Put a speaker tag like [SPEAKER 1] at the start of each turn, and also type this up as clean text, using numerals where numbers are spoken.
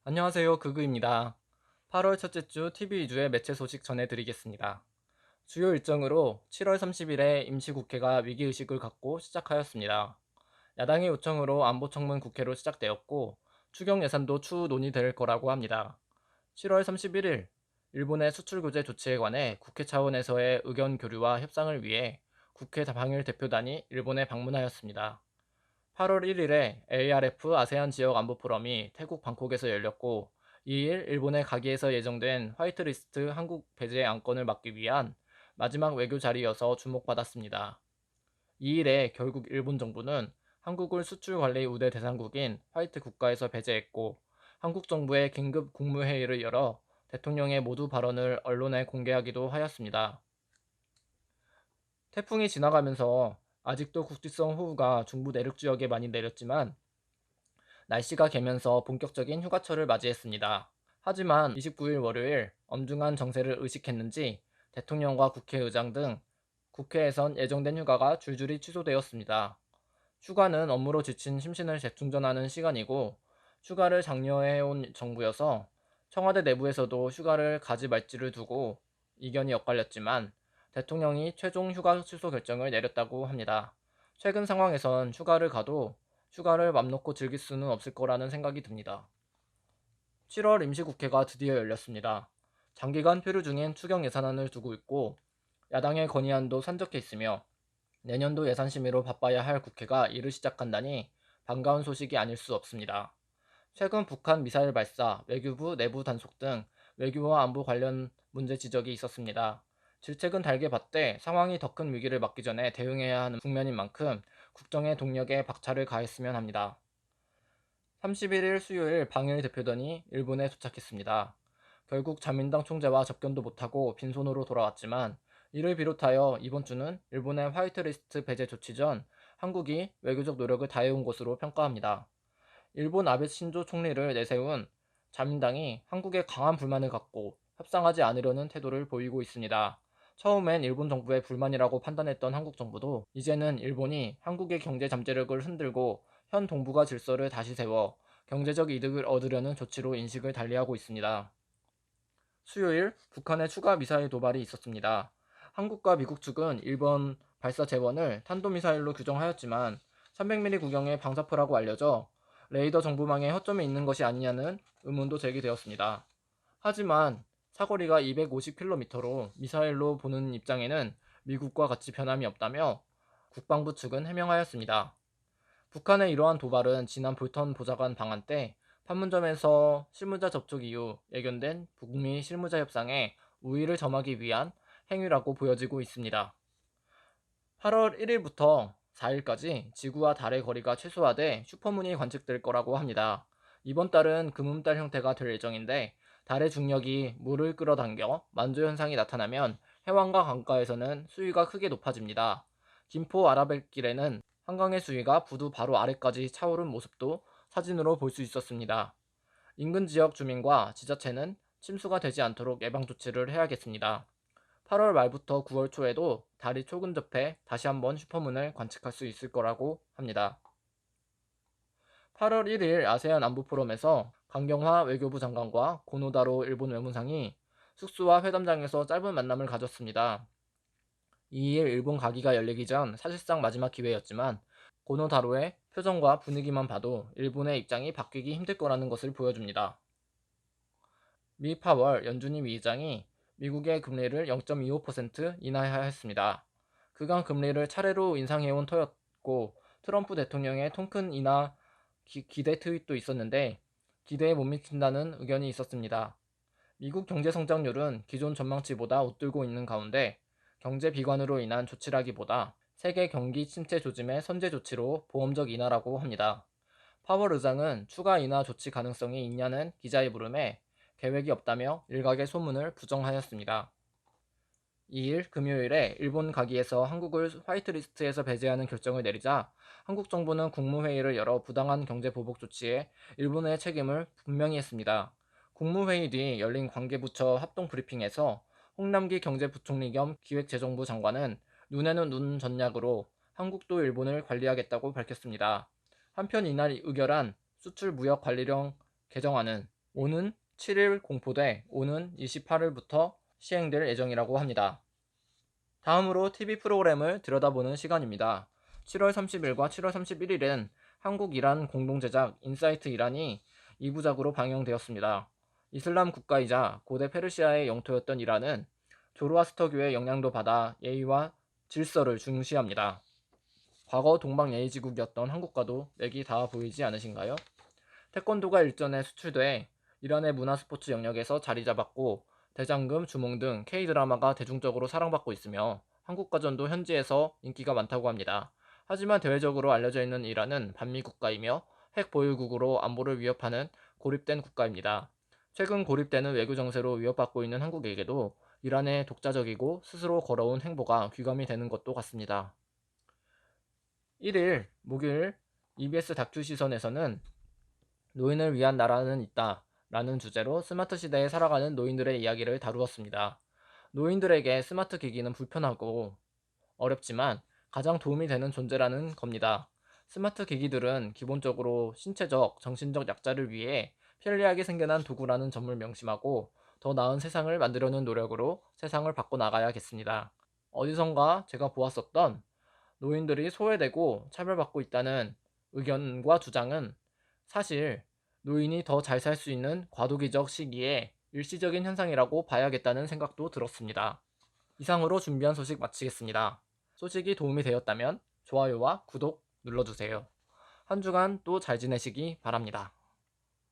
[SPEAKER 1] 안녕하세요. 그그입니다. 8월 첫째 주 TV 위주의 매체 소식 전해드리겠습니다. 주요 일정으로 7월 30일에 임시국회가 위기의식을 갖고 시작하였습니다. 야당의 요청으로 안보청문 국회로 시작되었고 추경 예산도 추후 논의될 거라고 합니다. 7월 31일 일본의 수출 규제 조치에 관해 국회 차원에서의 의견 교류와 협상을 위해 국회 방일 대표단이 일본에 방문하였습니다. 8월 1일에 ARF 아세안 지역 안보 포럼이 태국 방콕에서 열렸고, 2일 일본의 가기에서 예정된 화이트리스트 한국 배제 안건을 막기 위한 마지막 외교 자리여서 주목받았습니다. 2일에 결국 일본 정부는 한국을 수출 관리 우대 대상국인 화이트 국가에서 배제했고, 한국 정부의 긴급 국무회의를 열어 대통령의 모두 발언을 언론에 공개하기도 하였습니다. 태풍이 지나가면서 아직도 국지성 호우가 중부 내륙 지역에 많이 내렸지만 날씨가 개면서 본격적인 휴가철을 맞이했습니다. 하지만 29일 월요일 엄중한 정세를 의식했는지 대통령과 국회의장 등 국회에선 예정된 휴가가 줄줄이 취소되었습니다. 휴가는 업무로 지친 심신을 재충전하는 시간이고 휴가를 장려해온 정부여서 청와대 내부에서도 휴가를 가지 말지를 두고 이견이 엇갈렸지만 대통령이 최종 휴가 취소 결정을 내렸다고 합니다. 최근 상황에선 휴가를 가도 휴가를 맘 놓고 즐길 수는 없을 거라는 생각이 듭니다. 7월 임시국회가 드디어 열렸습니다. 장기간 표류 중인 추경 예산안을 두고 있고 야당의 건의안도 산적해 있으며 내년도 예산 심의로 바빠야 할 국회가 일을 시작한다니 반가운 소식이 아닐 수 없습니다. 최근 북한 미사일 발사, 외교부 내부 단속 등 외교와 안보 관련 문제 지적이 있었습니다. 질책은 달게 받되 상황이 더 큰 위기를 맞기 전에 대응해야 하는 국면인 만큼 국정의 동력에 박차를 가했으면 합니다. 31일 수요일 방일 대표단이 일본에 도착했습니다. 결국 자민당 총재와 접견도 못하고 빈손으로 돌아왔지만 이를 비롯하여 이번 주는 일본의 화이트리스트 배제 조치 전 한국이 외교적 노력을 다해온 것으로 평가합니다. 일본 아베 신조 총리를 내세운 자민당이 한국에 강한 불만을 갖고 협상하지 않으려는 태도를 보이고 있습니다. 처음엔 일본 정부의 불만이라고 판단했던 한국 정부도 이제는 일본이 한국의 경제 잠재력을 흔들고 현 동북아 질서를 다시 세워 경제적 이득을 얻으려는 조치로 인식을 달리하고 있습니다. 수요일 북한의 추가 미사일 도발이 있었습니다. 한국과 미국 측은 일본 발사 재원을 탄도미사일로 규정하였지만 300mm 구경의 방사포라고 알려져 레이더 정보망에 허점이 있는 것이 아니냐는 의문도 제기되었습니다. 하지만 사거리가 250km로 미사일로 보는 입장에는 미국과 같이 변함이 없다며 국방부 측은 해명하였습니다. 북한의 이러한 도발은 지난 볼턴 보좌관 방한 때 판문점에서 실무자 접촉 이후 예견된 북미 실무자 협상에 우위를 점하기 위한 행위라고 보여지고 있습니다. 8월 1일부터 4일까지 지구와 달의 거리가 최소화돼 슈퍼문이 관측될 거라고 합니다. 이번 달은 금음달 형태가 될 예정인데 달의 중력이 물을 끌어당겨 만조 현상이 나타나면 해안과 강가에서는 수위가 크게 높아집니다. 김포 아라뱃길에는 한강의 수위가 부두 바로 아래까지 차오른 모습도 사진으로 볼 수 있었습니다. 인근 지역 주민과 지자체는 침수가 되지 않도록 예방 조치를 해야겠습니다. 8월 말부터 9월 초에도 달이 초근접해 다시 한번 슈퍼문을 관측할 수 있을 거라고 합니다. 8월 1일 아세안 안보 포럼에서 강경화 외교부 장관과 고노다로 일본 외무상이 숙소와 회담장에서 짧은 만남을 가졌습니다. 2일 일본 가기가 열리기 전 사실상 마지막 기회였지만 고노다로의 표정과 분위기만 봐도 일본의 입장이 바뀌기 힘들 거라는 것을 보여줍니다. 미 파월 연준이 위의장이 미국의 금리를 0.25% 인하하였습니다. 그간 금리를 차례로 인상해온 터였고 트럼프 대통령의 통큰 인하 기대 트윗도 있었는데 기대에 못 미친다는 의견이 있었습니다. 미국 경제 성장률은 기존 전망치보다 웃돌고 있는 가운데 경제 비관으로 인한 조치라기보다 세계 경기 침체 조짐의 선제 조치로 보험적 인하라고 합니다. 파월 의장은 추가 인하 조치 가능성이 있냐는 기자의 물음에 계획이 없다며 일각의 소문을 부정하였습니다. 2일 금요일에 일본 가기에서 한국을 화이트리스트에서 배제하는 결정을 내리자 한국 정부는 국무회의를 열어 부당한 경제 보복 조치에 일본의 책임을 분명히 했습니다. 국무회의 뒤 열린 관계부처 합동 브리핑에서 홍남기 경제부총리 겸 기획재정부 장관은 눈에는 눈 전략으로 한국도 일본을 관리하겠다고 밝혔습니다. 한편 이날 의결한 수출무역관리령 개정안은 오는 7일 공포돼 오는 28일부터 시행될 예정이라고 합니다. 다음으로 TV 프로그램을 들여다보는 시간입니다. 7월 30일과 7월 31일엔 한국-이란 공동제작 인사이트 이란이 2부작으로 방영되었습니다. 이슬람 국가이자 고대 페르시아의 영토였던 이란은 조로아스터교의 영향도 받아 예의와 질서를 중시합니다. 과거 동방예의지국이었던 한국과도 맥이 닿아 보이지 않으신가요? 태권도가 일전에 수출돼 이란의 문화스포츠 영역에서 자리 잡았고 대장금, 주몽 등 K드라마가 대중적으로 사랑받고 있으며 한국가전도 현지에서 인기가 많다고 합니다. 하지만 대외적으로 알려져 있는 이란은 반미 국가이며 핵 보유국으로 안보를 위협하는 고립된 국가입니다. 최근 고립되는 외교 정세로 위협받고 있는 한국에게도 이란의 독자적이고 스스로 걸어온 행보가 귀감이 되는 것도 같습니다. 1일 목요일 EBS 다큐 시선에서는 노인을 위한 나라는 있다 라는 주제로 스마트 시대에 살아가는 노인들의 이야기를 다루었습니다. 노인들에게 스마트 기기는 불편하고 어렵지만 가장 도움이 되는 존재라는 겁니다. 스마트 기기들은 기본적으로 신체적, 정신적 약자를 위해 편리하게 생겨난 도구라는 점을 명심하고 더 나은 세상을 만들려는 노력으로 세상을 바꿔나가야겠습니다. 어디선가 제가 보았었던 노인들이 소외되고 차별받고 있다는 의견과 주장은 사실 노인이 더 잘 살 수 있는 과도기적 시기에 일시적인 현상이라고 봐야겠다는 생각도 들었습니다. 이상으로 준비한 소식 마치겠습니다. 소식이 도움이 되었다면 좋아요와 구독 눌러주세요. 한 주간 또 잘 지내시기 바랍니다.